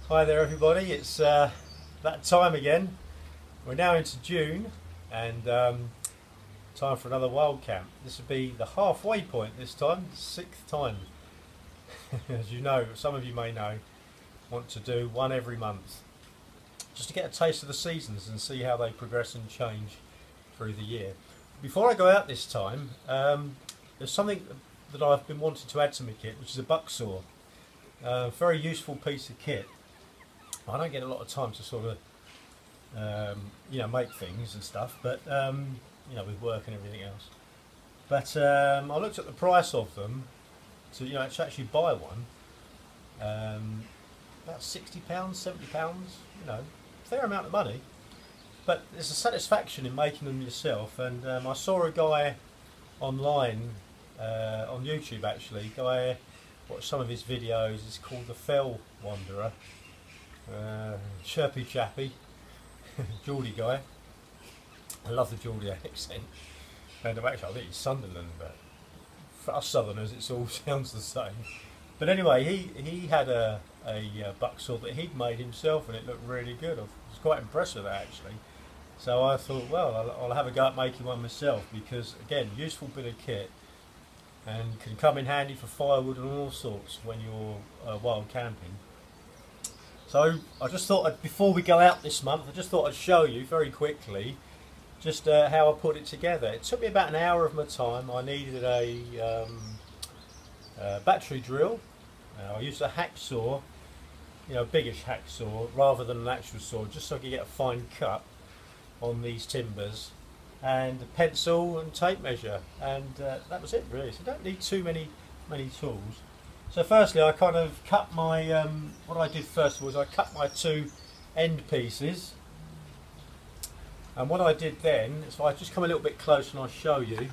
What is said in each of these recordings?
Hi there everybody, it's that time again. We're now into June and time for another wild camp. This will be the halfway point this time, 6th time. As you know, some of you may know, want to do one every month. Just to get a taste of the seasons and see how they progress and change through the year. Before I go out this time, there's something that I've been wanting to add to my kit, which is a buck saw. Very useful piece of kit. I don't get a lot of time to sort of, make things and stuff, but with work and everything else. But I looked at the price of them to actually buy one. About £60, £70, fair amount of money. But there's a satisfaction in making them yourself. And I saw a guy online on YouTube actually. Watched some of his videos. It's called the Fell Wanderer. Chirpy chappy, Geordie guy. I love the Geordie accent. And actually, I think he's Sunderland, but for us Southerners, it all sounds the same. But anyway, he had a buck saw that he'd made himself, and it looked really good. I was quite impressed with that actually. So I thought, well, I'll have a go at making one myself because, again, useful bit of kit and can come in handy for firewood and all sorts when you're wild camping. So I just thought, before we go out this month, I just thought I'd show you very quickly just how I put it together. It took me about an hour of my time. I needed a battery drill. I used a hacksaw, a biggish hacksaw, rather than an actual saw, just so I could get a fine cut on these timbers, and a pencil and tape measure, and that was it really. So you don't need too many tools. So firstly, I kind of cut my, what I did first was I cut my two end pieces. And what I did then, is I just come a little bit closer and I'll show you.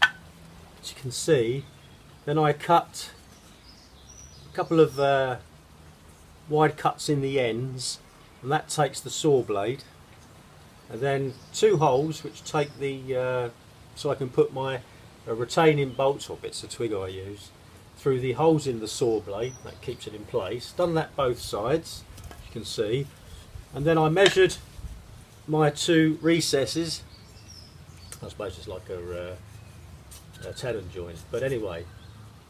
As you can see, then I cut a couple of wide cuts in the ends, and that takes the saw blade. And then two holes which take the, so I can put my retaining bolts, or bits of twig I use, through the holes in the saw blade. That keeps it in place. Done that both sides, as you can see. And then I measured my two recesses. I suppose it's like a tenon joint, but anyway,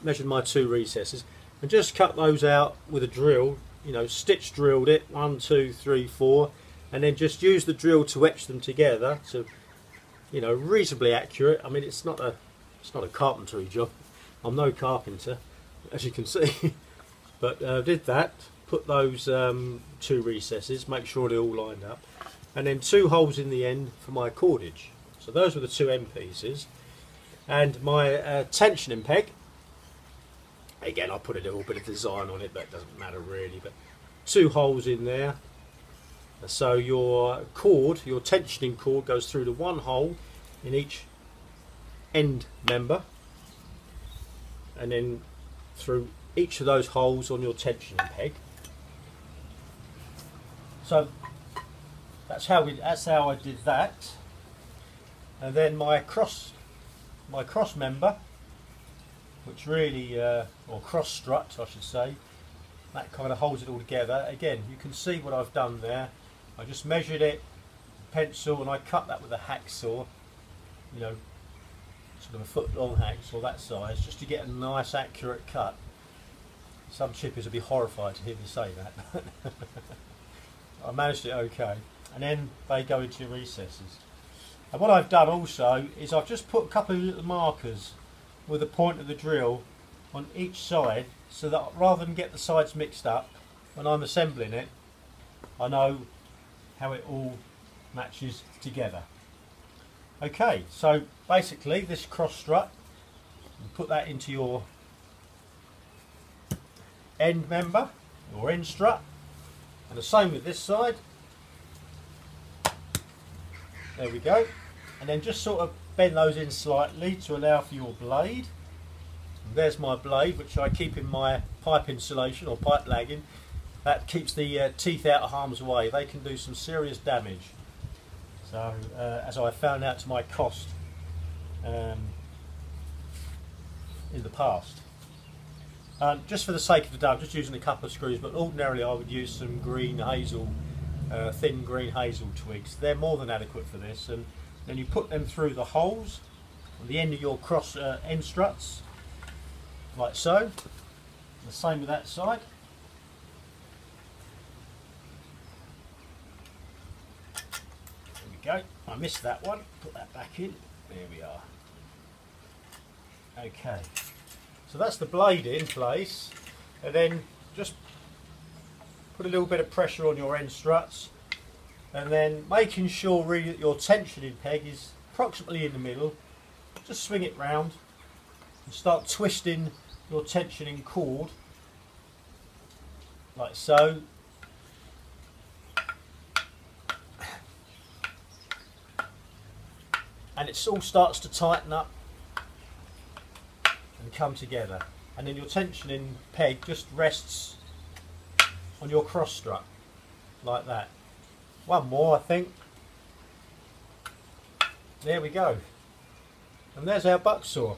measured my two recesses and just cut those out with a drill. Stitch drilled it, 1, 2, 3, 4, and then just use the drill to etch them together to, reasonably accurate. I mean, it's not a carpentry job. I'm no carpenter, as you can see. But did that, put those two recesses, make sure they're all lined up, and then two holes in the end for my cordage. So those were the two end pieces. And my tensioning peg, again I put a little bit of design on it, but it doesn't matter really, but two holes in there. So your cord, your tensioning cord, goes through the one hole in each end member, and then through each of those holes on your tensioning peg. So that's how I did that. And then my cross member, which really, or cross strut I should say, that kind of holds it all together. Again, you can see what I've done there. I just measured it, pencil, and I cut that with a hacksaw, sort of a foot long hacksaw, that size, just to get a nice accurate cut. Some chippers would be horrified to hear me say that. I managed it okay. And then they go into your recesses. And what I've done also is I've just put a couple of little markers with the point of the drill on each side, so that rather than get the sides mixed up, when I'm assembling it, I know how it all matches together. Okay, so basically this cross strut, you put that into your end member, or end strut, and the same with this side. There we go. And then just sort of bend those in slightly to allow for your blade. And there's my blade, which I keep in my pipe insulation or pipe lagging. That keeps the teeth out of harm's way. They can do some serious damage. So, as I found out to my cost in the past. Just for the sake of the dough, I'm just using a couple of screws, but ordinarily I would use some green hazel, thin green hazel twigs. They're more than adequate for this, and then you put them through the holes on the end of your cross end struts, like so. The same with that side. There we go. I missed that one. Put that back in. There we are. Okay. So that's the blade in place, and then just put a little bit of pressure on your end struts, and then making sure really that your tensioning peg is approximately in the middle. Just swing it round and start twisting your tensioning cord like so. And it all starts to tighten up and come together, and then your tensioning peg just rests on your cross strut like that. One more, I think. There we go, and there's our buck saw.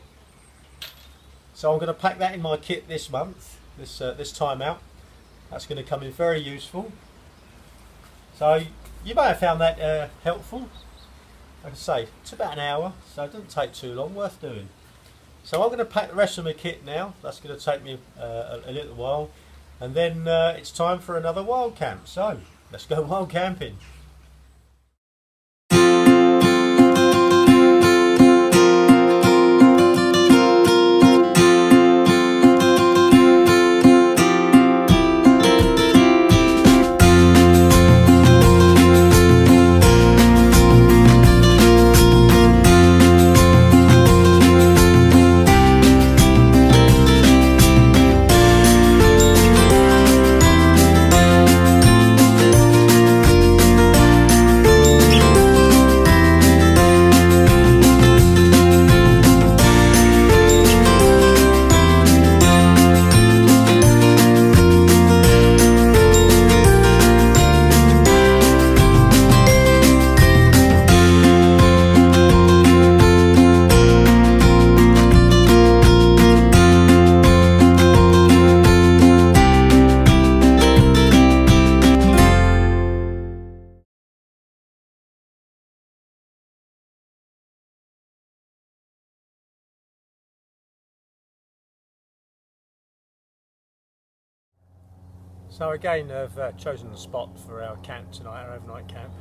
So I'm going to pack that in my kit this month, this time out. That's going to come in very useful. So you may have found that helpful. Like I say, it's about an hour, so it doesn't take too long, worth doing. So I'm going to pack the rest of my kit now. That's going to take me a little while, and then it's time for another wild camp. So let's go wild camping. So again, I've chosen the spot for our camp tonight, our overnight camp.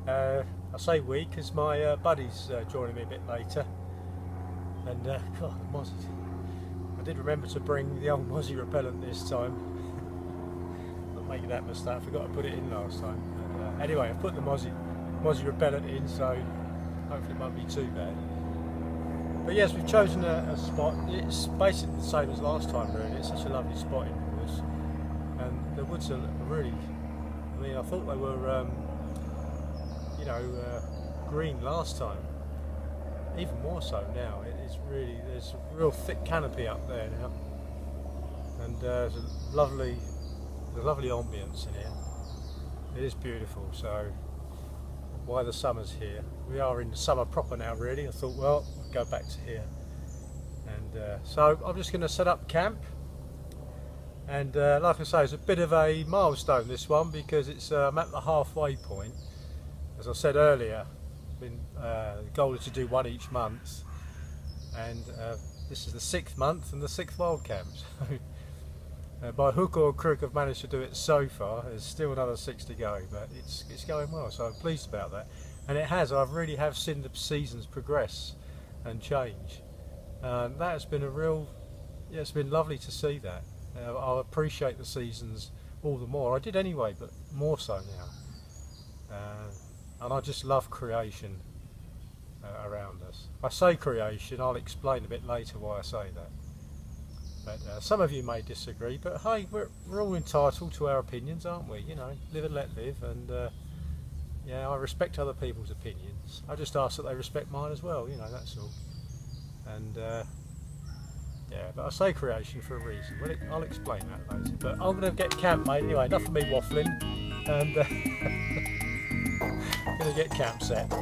I say we because my buddy's joining me a bit later, and God, the mozzies. I did remember to bring the old mozzie repellent this time. Not making that mistake, I forgot to put it in last time. But, anyway, I've put the mozzie repellent in, so hopefully it won't be too bad. But yes, we've chosen a spot. It's basically the same as last time really. It's such a lovely spot in the woods. And the woods are really, I mean, I thought they were, you know, green last time. Even more so now. It is really, there's a real thick canopy up there now. And there's a lovely ambience in here. It is beautiful, so why the summer's here. We are in the summer proper now really. I thought, well, I'll go back to here. And so I'm just going to set up camp. And like I say, it's a bit of a milestone this one because it's I'm at the halfway point. As I said earlier, the goal is to do one each month, and this is the 6th month and the 6th wild camp. So by hook or crook I've managed to do it so far. There's still another 6 to go, but it's going well, so I'm pleased about that. And it has, I really have seen the seasons progress and change. That has been a real, yeah, it's been lovely to see that. I appreciate the seasons all the more. I did anyway, but more so now. And I just love creation around us. I say creation, I'll explain a bit later why I say that. But some of you may disagree, but hey, we're all entitled to our opinions, aren't we? You know, live and let live, and yeah, I respect other people's opinions. I just ask that they respect mine as well, you know, that's all. And yeah, but I say creation for a reason. Well, I'll explain that later. But I'm going to get camp made anyway, enough of me waffling, and going to get camp set.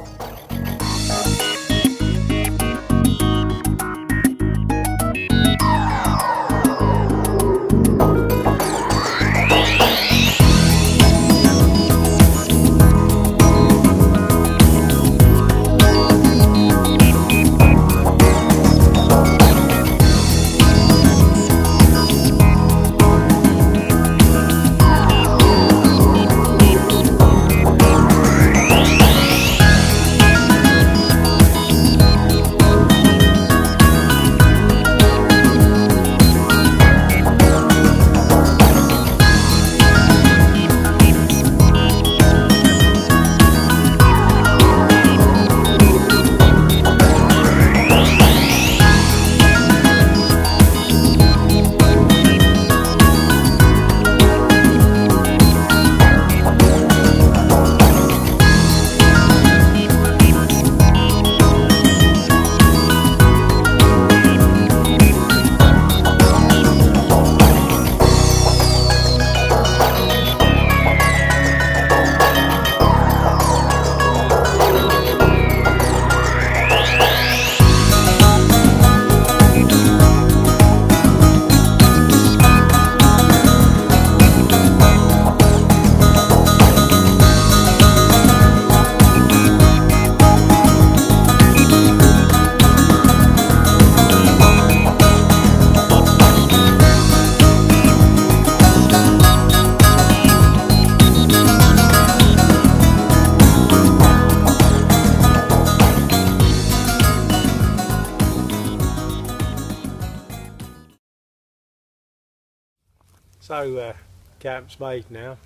So camp's made now,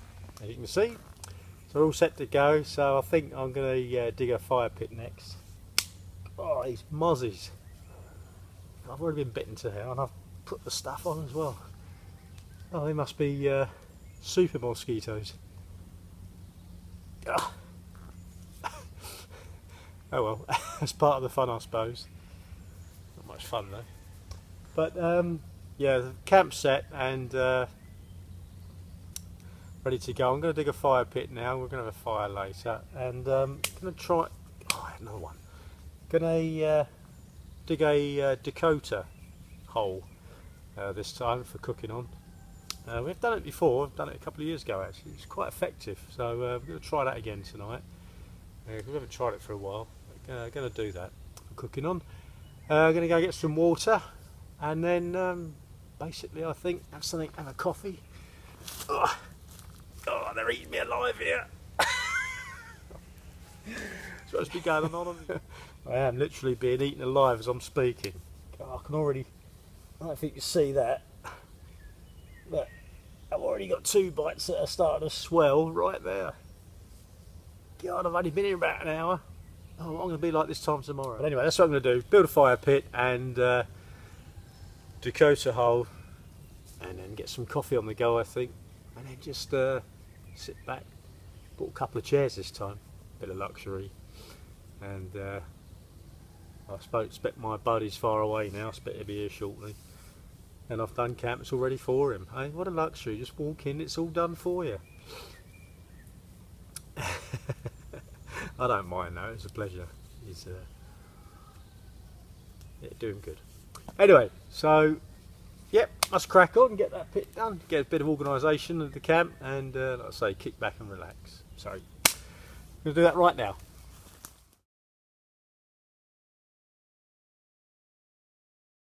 as you can see. So we're all set to go. So I think I'm going to dig a fire pit next. Oh, these mozzies. I've already been bitten to hell and I've put the stuff on as well. Oh, they must be super mosquitoes. Ugh. Oh well, that's part of the fun, I suppose. Not much fun though. But yeah, the camp's set and ready to go. I'm going to dig a fire pit now. We're going to have a fire later, and I'm going to try. Oh, I had another one. Going to dig a Dakota hole this time for cooking on. We've done it before. I've done it a couple of years ago actually. It's quite effective, so we're going to try that again tonight. We haven't tried it for a while. We're going to do that for cooking on. Going to go get some water, and then basically I think have something, have a coffee. Oh, they're eating me alive here. Supposed to be going on. I am literally being eaten alive as I'm speaking. I can already. I don't know if you can see that. But I've already got 2 bites that are starting to swell right there. God, I've only been here about an hour. Oh, I'm going to be like this time tomorrow. But anyway, that's what I'm going to do. Build a fire pit and Dakota hole, and then get some coffee on the go, I think. And then just sit back. Bought a couple of chairs this time. Bit of luxury. And I expect my buddy's far away now. I expect he'll be here shortly. And I've done camp, it's all ready for him. Hey, what a luxury, just walk in, it's all done for you. I don't mind though, it's a pleasure. He's yeah, doing good. Anyway, so yep, must crack on, get that pit done, get a bit of organisation of the camp, and like I say, kick back and relax. So, I'm going to do that right now.